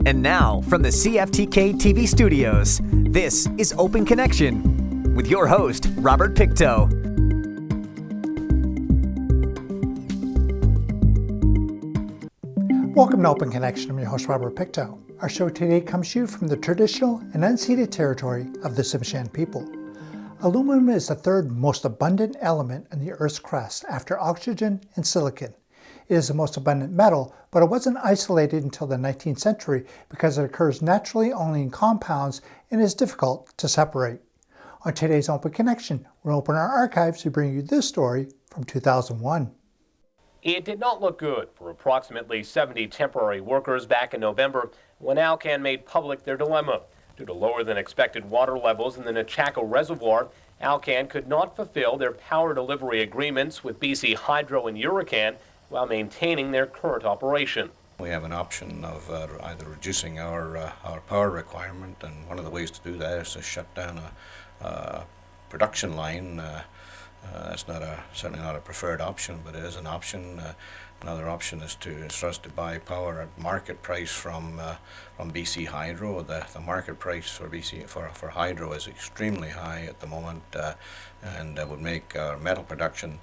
And now, from the CFTK-TV studios, this is Open Connection with your host, Robert Pictou. Welcome to Open Connection. I'm your host, Robert Pictou. Our show today comes to you from the traditional and unceded territory of the Tsimshian people. Aluminum is the third most abundant element in the Earth's crust after oxygen and silicon. It is the most abundant metal, but it wasn't isolated until the 19th century because it occurs naturally only in compounds and is difficult to separate. On today's Open Connection, we'll open our archives to bring you this story from 2001. It did not look good for approximately 70 temporary workers back in November when Alcan made public their dilemma. Due to lower than expected water levels in the Nechako Reservoir, Alcan could not fulfill their power delivery agreements with BC Hydro and Alcan while maintaining their current operation. We have an option of either reducing our power requirement, and one of the ways to do that is to shut down a production line. That's certainly not a preferred option, but it is an option. Another option is for us to buy power at market price from BC Hydro. The market price for Hydro is extremely high at the moment, and would make our metal production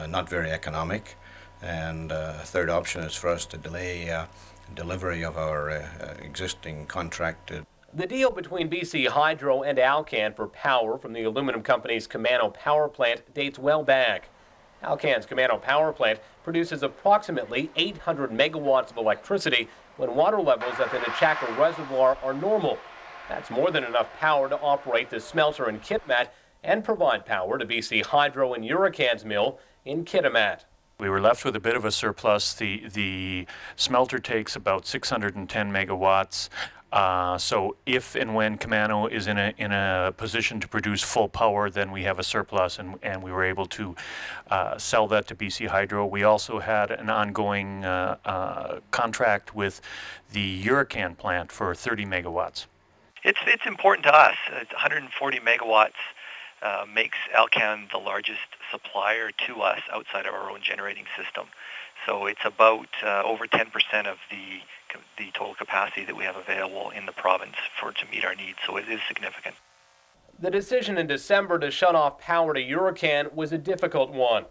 not very economic. And a third option is for us to delay delivery of our existing contracted. The deal between BC Hydro and Alcan for power from the aluminum company's Camano power plant dates well back. Alcan's Camano power plant produces approximately 800 megawatts of electricity when water levels at the Nechako Reservoir are normal. That's more than enough power to operate the smelter in Kitimat and provide power to BC Hydro and Alcan's mill in Kitimat. We were left with a bit of a surplus. The smelter takes about 610 megawatts. So if and when Camano is in a position to produce full power, then we have a surplus, and we were able to sell that to BC Hydro. We also had an ongoing contract with the Alcan plant for 30 megawatts. It's important to us. It's 140 megawatts. Makes Alcan the largest supplier to us outside of our own generating system. So it's about over 10% of the total capacity that we have available in the province to meet our needs, so it is significant. The decision in December to shut off power to Alcan was a difficult one.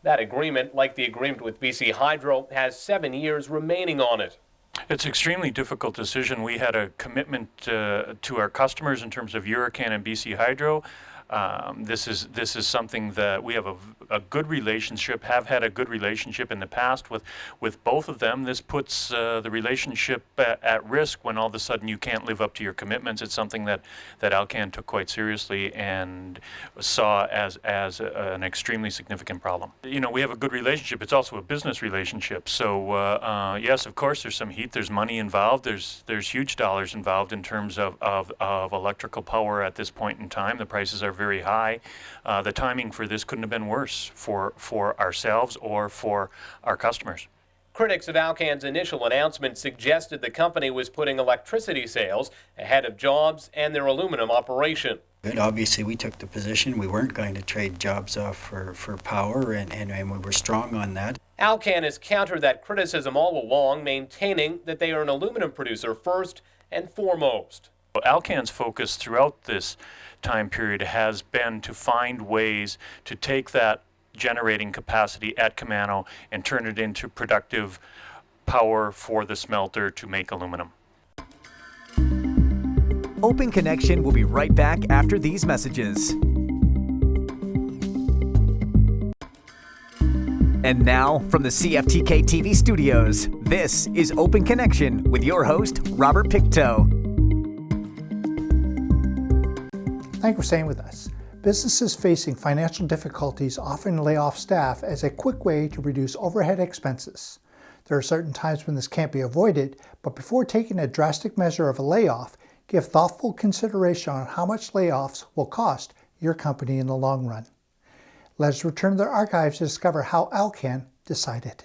That agreement, like the agreement with BC Hydro, has 7 years remaining on it. It's an extremely difficult decision. We had a commitment to our customers in terms of Alcan and BC Hydro. This is something that we have a good relationship, have had a good relationship in the past with both of them. This puts the relationship at risk when all of a sudden you can't live up to your commitments. It's something that Alcan took quite seriously and saw as an extremely significant problem. You know, we have a good relationship. It's also a business relationship. So yes, of course, there's some heat. There's money involved. There's huge dollars involved in terms of electrical power at this point in time. The prices are very high. The timing for this couldn't have been worse for ourselves or for our customers. Critics of Alcan's initial announcement suggested the company was putting electricity sales ahead of jobs and their aluminum operation. Obviously, we took the position we weren't going to trade jobs off for power, and we were strong on that. Alcan has countered that criticism all along, maintaining that they are an aluminum producer first and foremost. Alcan's focus throughout this time period has been to find ways to take that generating capacity at Camano and turn it into productive power for the smelter to make aluminum. Open Connection will be right back after these messages. And now, from the CFTK-TV studios, this is Open Connection with your host, Robert Pictou. Thank you for staying with us. Businesses facing financial difficulties often lay off staff as a quick way to reduce overhead expenses. There are certain times when this can't be avoided, but before taking a drastic measure of a layoff, give thoughtful consideration on how much layoffs will cost your company in the long run. Let us return to the archives to discover how Alcan decided.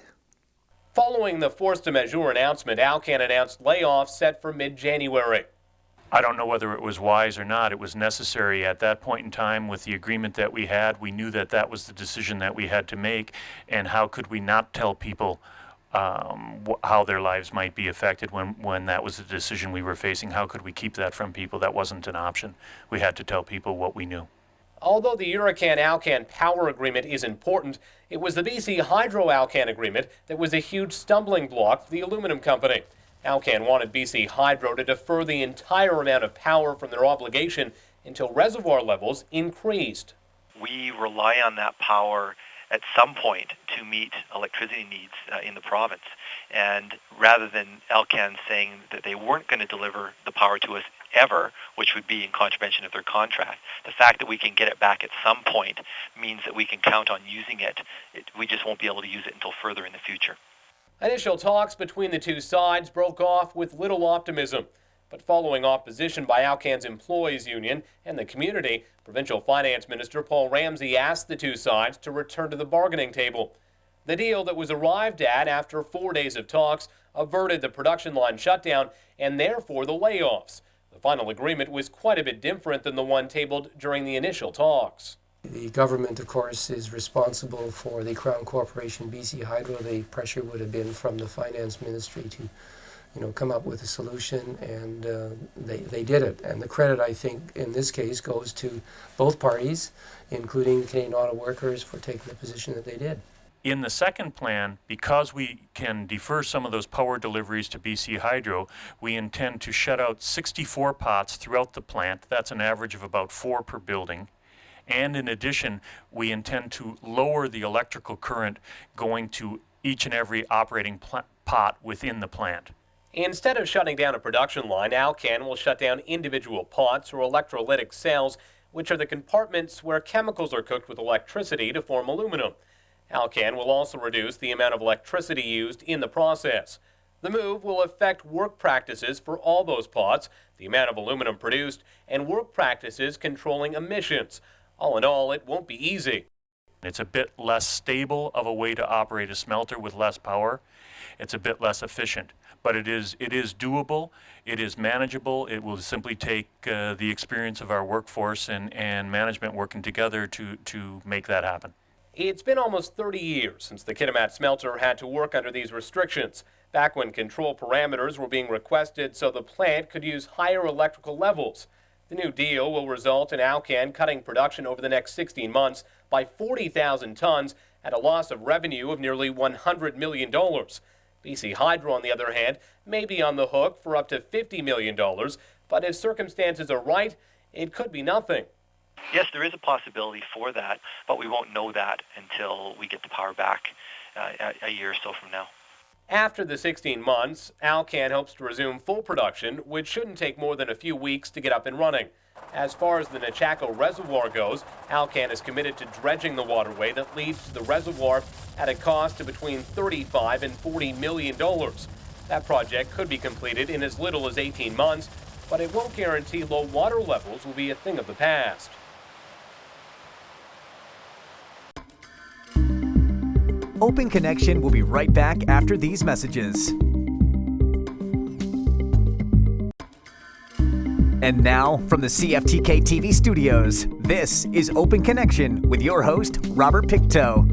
Following the force majeure announcement, Alcan announced layoffs set for mid-January. I don't know whether it was wise or not. It was necessary at that point in time with the agreement that we had. We knew that that was the decision that we had to make, and how could we not tell people how their lives might be affected when that was the decision we were facing. How could we keep that from people? That wasn't an option. We had to tell people what we knew. Although the Alcan power agreement is important, it was the BC Hydro Alcan agreement that was a huge stumbling block for the aluminum company. Alcan wanted BC Hydro to defer the entire amount of power from their obligation until reservoir levels increased. We rely on that power at some point to meet electricity needs in the province. And rather than Alcan saying that they weren't going to deliver the power to us ever, which would be in contravention of their contract, the fact that we can get it back at some point means that we can count on using it. We just won't be able to use it until further in the future. Initial talks between the two sides broke off with little optimism. But following opposition by Alcan's employees union and the community, Provincial Finance Minister Paul Ramsey asked the two sides to return to the bargaining table. The deal that was arrived at after 4 days of talks averted the production line shutdown and therefore the layoffs. The final agreement was quite a bit different than the one tabled during the initial talks. The government, of course, is responsible for the Crown Corporation, BC Hydro. The pressure would have been from the Finance Ministry to come up with a solution, and they did it. And the credit, I think, in this case goes to both parties, including the Canadian Auto Workers, for taking the position that they did. In the second plan, because we can defer some of those power deliveries to BC Hydro, we intend to shut out 64 pots throughout the plant. That's an average of about 4 per building. And in addition, we intend to lower the electrical current going to each and every operating pot within the plant. Instead of shutting down a production line, Alcan will shut down individual pots or electrolytic cells, which are the compartments where chemicals are cooked with electricity to form aluminum. Alcan will also reduce the amount of electricity used in the process. The move will affect work practices for all those pots, the amount of aluminum produced, and work practices controlling emissions. All in all, it won't be easy. It's a bit less stable of a way to operate a smelter with less power. It's a bit less efficient, but it is doable, it is manageable. It will simply take the experience of our workforce and management working together to make that happen. It's been almost 30 years since the Kitimat smelter had to work under these restrictions, back when control parameters were being requested so the plant could use higher electrical levels. The new deal will result in Alcan cutting production over the next 16 months by 40,000 tons at a loss of revenue of nearly $100 million. BC Hydro, on the other hand, may be on the hook for up to $50 million, but if circumstances are right, it could be nothing. Yes, there is a possibility for that, but we won't know that until we get the power back a year or so from now. After the 16 months, Alcan hopes to resume full production, which shouldn't take more than a few weeks to get up and running. As far as the Nechako Reservoir goes, Alcan is committed to dredging the waterway that leads to the reservoir at a cost of between $35 and $40 million. That project could be completed in as little as 18 months, but it won't guarantee low water levels will be a thing of the past. Open Connection will be right back after these messages. And now, from the CFTK-TV studios, this is Open Connection with your host, Robert Pictou.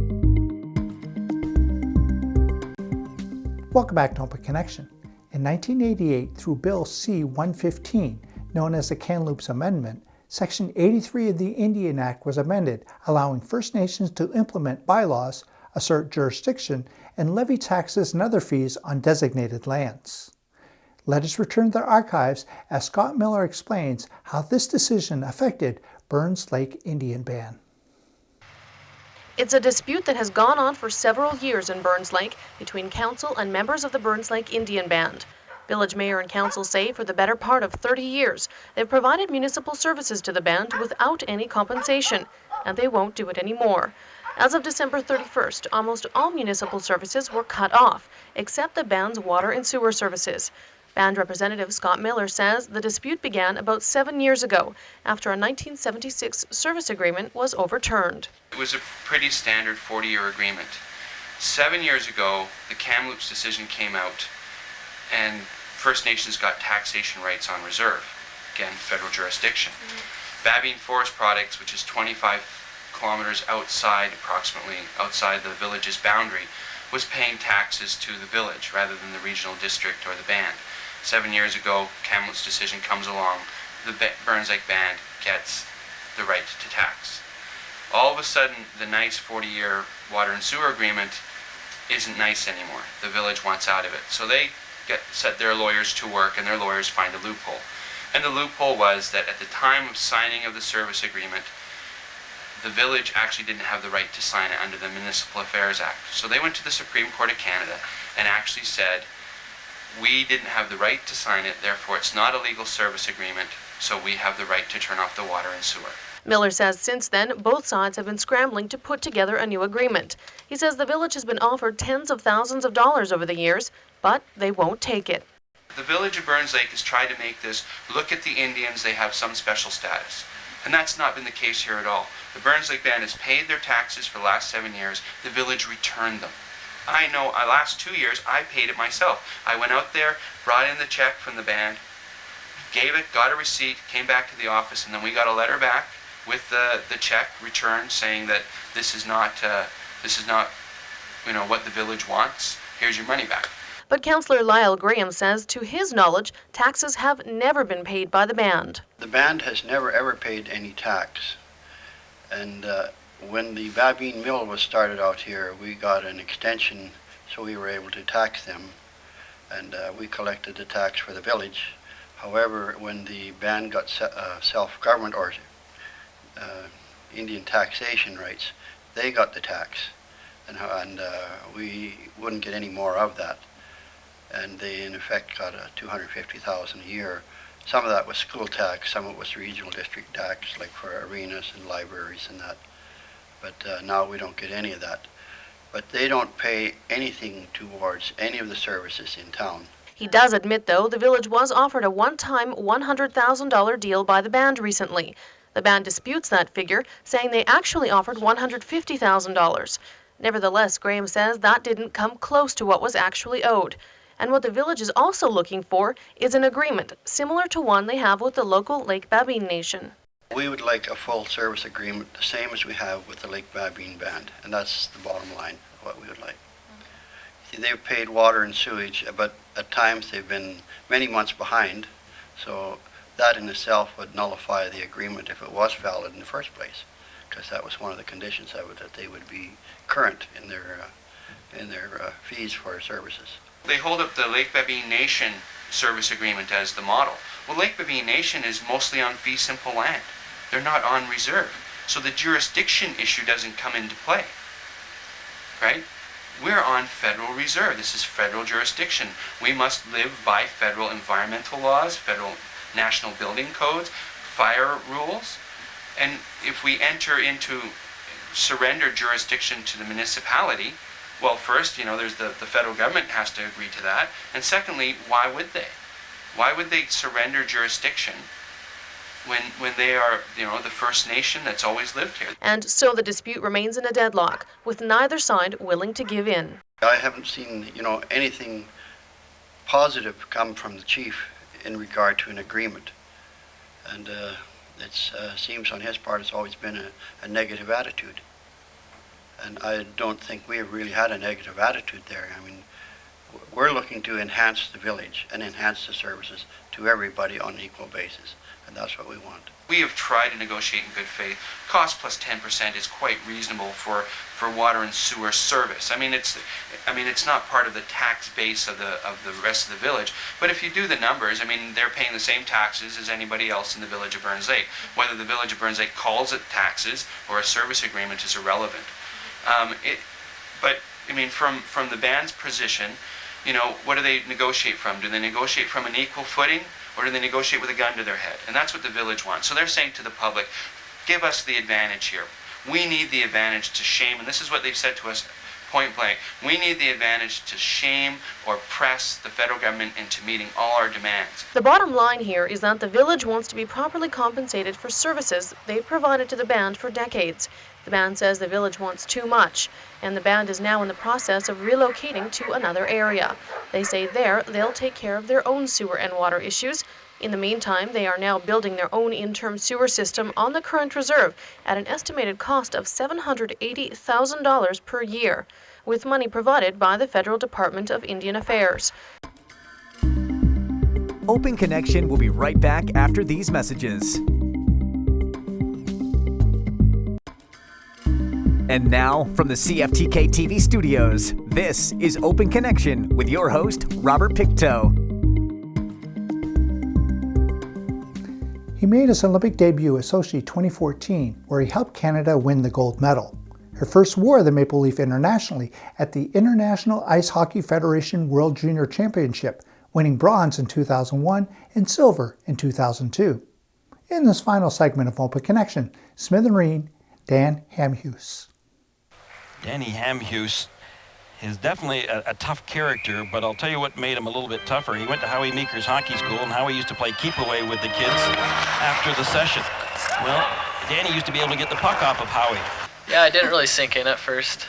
Welcome back to Open Connection. In 1988, through Bill C-115, known as the Kamloops Amendment, Section 83 of the Indian Act was amended, allowing First Nations to implement bylaws, assert jurisdiction, and levy taxes and other fees on designated lands. Let us return to the archives as Scott Miller explains how this decision affected Burns Lake Indian Band. It's a dispute that has gone on for several years in Burns Lake between council and members of the Burns Lake Indian Band. Village mayor and council say for the better part of 30 years, they've provided municipal services to the band without any compensation, and they won't do it anymore. As of December 31st, almost all municipal services were cut off, except the band's water and sewer services. Band representative Scott Miller says the dispute began about 7 years ago, after a 1976 service agreement was overturned. It was a pretty standard 40-year agreement. 7 years ago, the Kamloops decision came out, and First Nations got taxation rights on reserve. Again, federal jurisdiction. Babine Forest Products, which is 25 kilometers outside, approximately outside the village's boundary, was paying taxes to the village rather than the regional district or the band. 7 years ago, Kamloops decision comes along, the Burns Lake band gets the right to tax. All of a sudden, the nice 40-year water and sewer agreement isn't nice anymore. The village wants out of it. So they set their lawyers to work, and their lawyers find a loophole. And the loophole was that at the time of signing of the service agreement, the village actually didn't have the right to sign it under the Municipal Affairs Act. So they went to the Supreme Court of Canada and actually said, we didn't have the right to sign it, therefore it's not a legal service agreement, so we have the right to turn off the water and sewer. Miller says since then, both sides have been scrambling to put together a new agreement. He says the village has been offered tens of thousands of dollars over the years, but they won't take it. The village of Burns Lake has tried to make this, look at the Indians, they have some special status. And that's not been the case here at all. The Burns Lake band has paid their taxes for the last 7 years. The village returned them. I know, last 2 years, I paid it myself. I went out there, brought in the check from the band, gave it, got a receipt, came back to the office, and then we got a letter back with the check returned saying that this is not what the village wants. Here's your money back. But Councillor Lyle Graham says, to his knowledge, taxes have never been paid by the band. The band has never ever paid any tax. And when the Babine Mill was started out here, we got an extension so we were able to tax them. And we collected the tax for the village. However, when the band got self-government or Indian taxation rights, they got the tax. And we wouldn't get any more of that. And they in effect got $250,000 a year. Some of that was school tax, some of it was regional district tax, like for arenas and libraries and that. But now we don't get any of that. But they don't pay anything towards any of the services in town. He does admit, though, the village was offered a one-time $100,000 deal by the band recently. The band disputes that figure, saying they actually offered $150,000. Nevertheless, Graham says that didn't come close to what was actually owed. And what the village is also looking for is an agreement similar to one they have with the local Lake Babine Nation. We would like a full service agreement, the same as we have with the Lake Babine band, and that's the bottom line of what we would like. They've paid water and sewage, but at times they've been many months behind, so that in itself would nullify the agreement if it was valid in the first place, because that was one of the conditions of it, that they would be current in their fees for services. They hold up the Lake Babine Nation service agreement as the model. Well, Lake Babine Nation is mostly on fee simple land. They're not on reserve. So the jurisdiction issue doesn't come into play, right? We're on federal reserve. This is federal jurisdiction. We must live by federal environmental laws, federal national building codes, fire rules. And if we enter into surrender jurisdiction to the municipality, well, first, there's the federal government has to agree to that. And secondly, why would they? Why would they surrender jurisdiction when they are, the First Nation that's always lived here? And so the dispute remains in a deadlock, with neither side willing to give in. I haven't seen, anything positive come from the chief in regard to an agreement. And it seems on his part it's always been a negative attitude. And I don't think we have really had a negative attitude there. I mean, we're looking to enhance the village and enhance the services to everybody on an equal basis, and that's what we want. We have tried to negotiate in good faith. Cost plus 10% is quite reasonable for water and sewer service. I mean, it's not part of the tax base of the rest of the village. But if you do the numbers, they're paying the same taxes as anybody else in the village of Burns Lake. Whether the village of Burns Lake calls it taxes or a service agreement is irrelevant. From the band's position, what do they negotiate from? Do they negotiate from an equal footing, or do they negotiate with a gun to their head? And that's what the village wants. So they're saying to the public, give us the advantage here. We need the advantage to shame, and this is what they've said to us point blank. We need the advantage to shame or press the federal government into meeting all our demands. The bottom line here is that the village wants to be properly compensated for services they've provided to the band for decades. The band says the village wants too much, and the band is now in the process of relocating to another area. They say there they'll take care of their own sewer and water issues. In the meantime, they are now building their own interim sewer system on the current reserve at an estimated cost of $780,000 per year. with money provided by the Federal Department of Indian Affairs. Open Connection will be right back after these messages. And now, from the CFTK-TV studios, this is Open Connection with your host, Robert Pictou. He made his Olympic debut at Sochi 2014, where he helped Canada win the gold medal. Her first wore the maple leaf internationally at the International Ice Hockey Federation World Junior Championship, winning bronze in 2001 and silver in 2002. In this final segment of Open Connection, Smithereen, Dan Hamhuis. Danny Hamhuis is definitely a tough character, but I'll tell you what made him a little bit tougher. He went to Howie Meeker's hockey school, and Howie used to play keep away with the kids after the session. Well, Danny used to be able to get the puck off of Howie. Yeah, it didn't really sink in at first.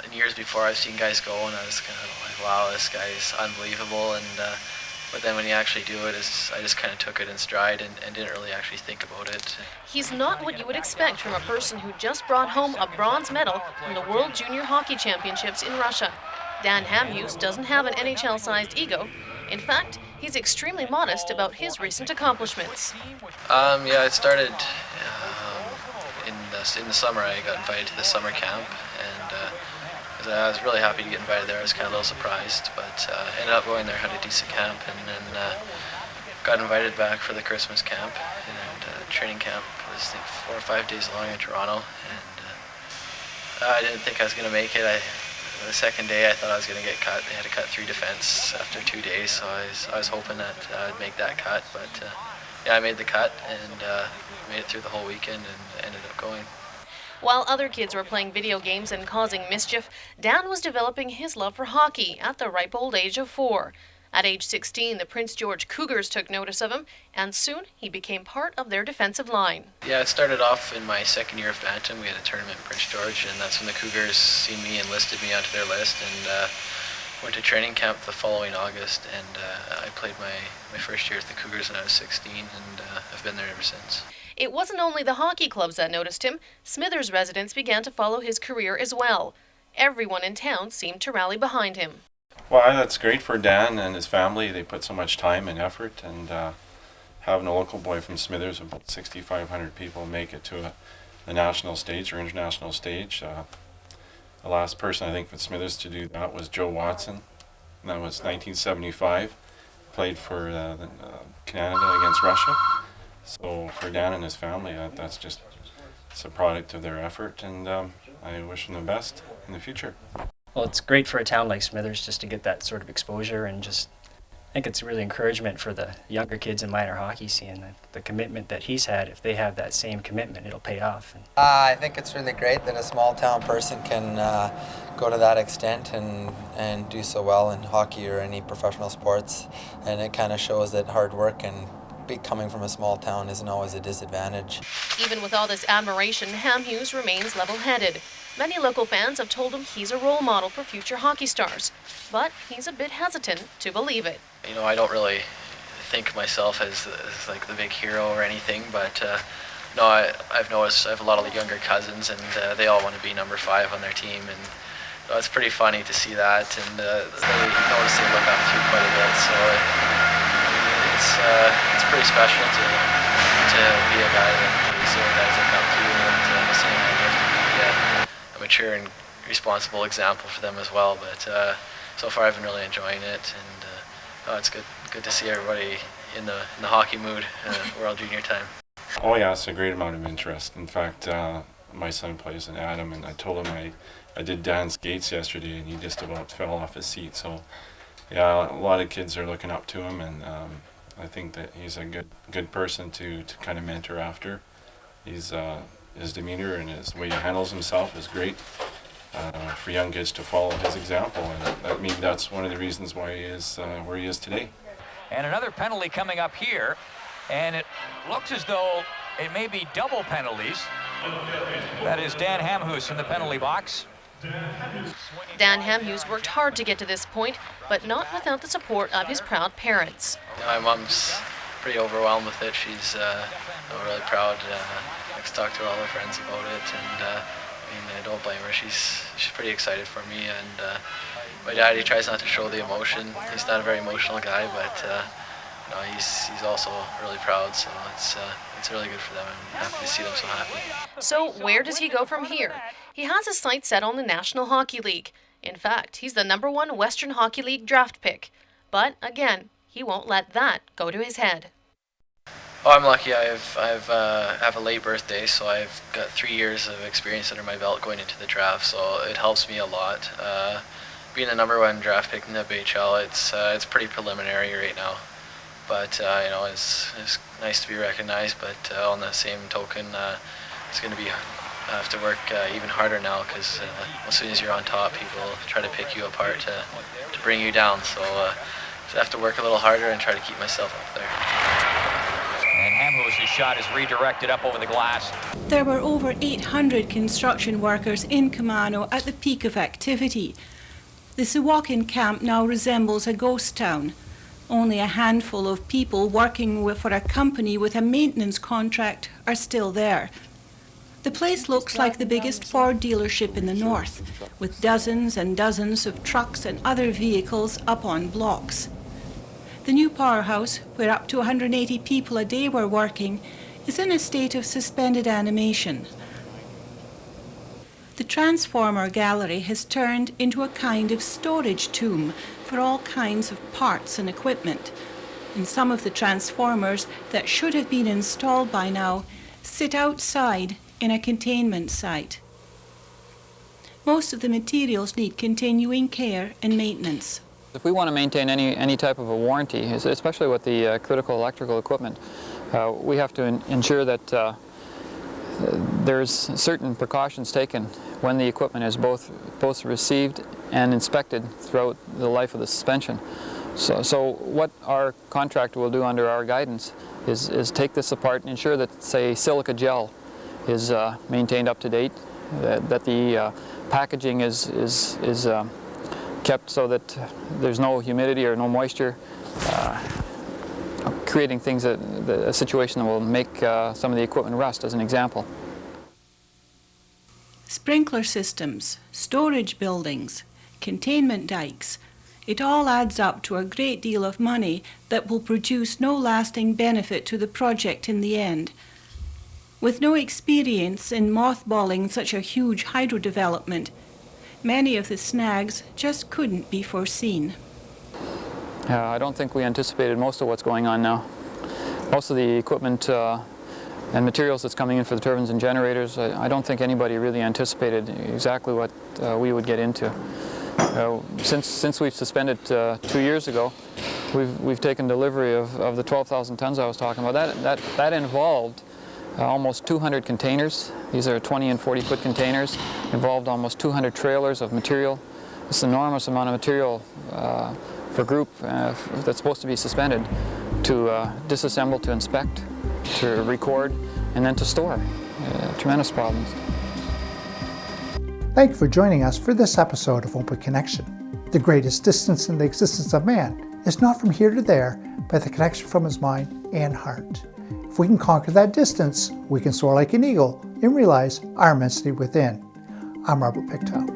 In years before I've seen guys go, and I was kind of like, wow, this guy's unbelievable. But then when you actually do it, I just kind of took it in stride and didn't really actually think about it. He's not what you would expect from a person who just brought home a bronze medal from the World Junior Hockey Championships in Russia. Dan Hamhuis doesn't have an NHL-sized ego. In fact, he's extremely modest about his recent accomplishments. It started in the summer. I got invited to the summer camp, and I was really happy to get invited there. I was kind of a little surprised, but ended up going there, had a decent camp, and then got invited back for the Christmas camp. And training camp was, I think, 4 or 5 days long in Toronto, and I didn't think I was going to make it. The second day I thought I was going to get cut. They had to cut 3 defense after 2 days, so I was hoping that I'd make that cut, but I made the cut and made it through the whole weekend and ended up going. While other kids were playing video games and causing mischief, Dan was developing his love for hockey at the ripe old age of 4. At age 16, the Prince George Cougars took notice of him, and soon he became part of their defensive line. Yeah, it started off in my second year of Bantam. We had a tournament in Prince George, and that's when the Cougars seen me and listed me onto their list, and went to training camp the following August, and I played my first year with the Cougars when I was 16, and I've been there ever since. It wasn't only the hockey clubs that noticed him. Smithers residents began to follow his career as well. Everyone in town seemed to rally behind him. Well, that's great for Dan and his family. They put so much time and effort, and having a local boy from Smithers, about 6,500 people, make it to the national stage or international stage. The last person I think from Smithers to do that was Joe Watson. And that was 1975. Played for Canada against Russia. So for Dan and his family, it's a product of their effort, and I wish them the best in the future. Well, it's great for a town like Smithers just to get that sort of exposure, and just I think it's really encouragement for the younger kids in minor hockey, seeing the commitment that he's had. If they have that same commitment, it'll pay off. I think it's really great that a small town person can go to that extent and do so well in hockey or any professional sports, and it kind of shows that hard work and coming from a small town isn't always a disadvantage. Even with all this admiration, Hamhuis remains level-headed. Many local fans have told him he's a role model for future hockey stars, but he's a bit hesitant to believe it. I don't really think of myself as like the big hero or anything, but I've noticed I have a lot of younger cousins, and they all want to be number 5 on their team, and it's pretty funny to see that, and they notice they look up to quite a bit, so it's pretty special to be a guy that these guys look up to, and the same thing, you have to be a mature and responsible example for them as well. But so far I've been really enjoying it, and it's good to see everybody in the hockey mood, World Junior time. Oh yeah, it's a great amount of interest. In fact, my son plays in Adam, and I told him I did Dan's skates yesterday, and he just about fell off his seat. So yeah, a lot of kids are looking up to him, and I think that he's a good person to kind of mentor after. His demeanor and his way he handles himself is great for young kids to follow his example, and maybe that's one of the reasons why he is where he is today. And another penalty coming up here, and it looks as though it may be double penalties. That is Dan Hamhuis in the penalty box. Dan Hamhuis worked hard to get to this point, but not without the support of his proud parents. My mom's pretty overwhelmed with it. She's really proud talked to all her friends about it, and I don't blame her. She's pretty excited for me, and my dad, he tries not to show the emotion. He's not a very emotional guy, but he's also really proud, so it's really good for them. I'm happy to see them so happy. So where does he go from here? He has his sights set on the National Hockey League. In fact, he's the #1 Western Hockey League draft pick. But again, he won't let that go to his head. Oh, I'm lucky. I have a late birthday, so I've got 3 years of experience under my belt going into the draft, so it helps me a lot. Being the #1 draft pick in the BHL, it's pretty preliminary right now. But it's nice to be recognized. But on the same token, it's going to be have to work even harder now, because as soon as you're on top, people try to pick you apart to bring you down. So I have to work a little harder and try to keep myself up there. And Hamhuis' shot is redirected up over the glass. There were over 800 construction workers in Camano at the peak of activity. The Sewakin camp now resembles a ghost town. Only a handful of people working for a company with a maintenance contract are still there. The place looks like the biggest Ford dealership in the north, with dozens and dozens of trucks and other vehicles up on blocks. The new powerhouse, where up to 180 people a day were working, is in a state of suspended animation. The transformer gallery has turned into a kind of storage tomb for all kinds of parts and equipment, and some of the transformers that should have been installed by now sit outside in a containment site. Most of the materials need continuing care and maintenance. If we want to maintain any type of a warranty, especially with the critical electrical equipment, we have to ensure that there's certain precautions taken when the equipment is both received and inspected throughout the life of the suspension. So what our contractor will do under our guidance is take this apart and ensure that, say, silica gel is maintained up to date, that the packaging is kept so that there's no humidity or no moisture, creating a situation that will make some of the equipment rust, as an example. Sprinkler systems, storage buildings, containment dikes, it all adds up to a great deal of money that will produce no lasting benefit to the project in the end. With no experience in mothballing such a huge hydro development, many of the snags just couldn't be foreseen. I don't think we anticipated most of what's going on now. Most of the equipment and materials that's coming in for the turbines and generators, I don't think anybody really anticipated exactly what we would get into. Since we've suspended 2 years ago, we've taken delivery of the 12,000 tons I was talking about. That involved almost 200 containers. These are 20 and 40 foot containers. Involved almost 200 trailers of material. It's an enormous amount of material for a group that's supposed to be suspended to disassemble, to inspect, to record, and then to store. Tremendous problems. Thank you for joining us for this episode of Open Connection. The greatest distance in the existence of man is not from here to there, but the connection from his mind and heart. If we can conquer that distance, we can soar like an eagle and realize our immensity within. I'm Robert Picktow.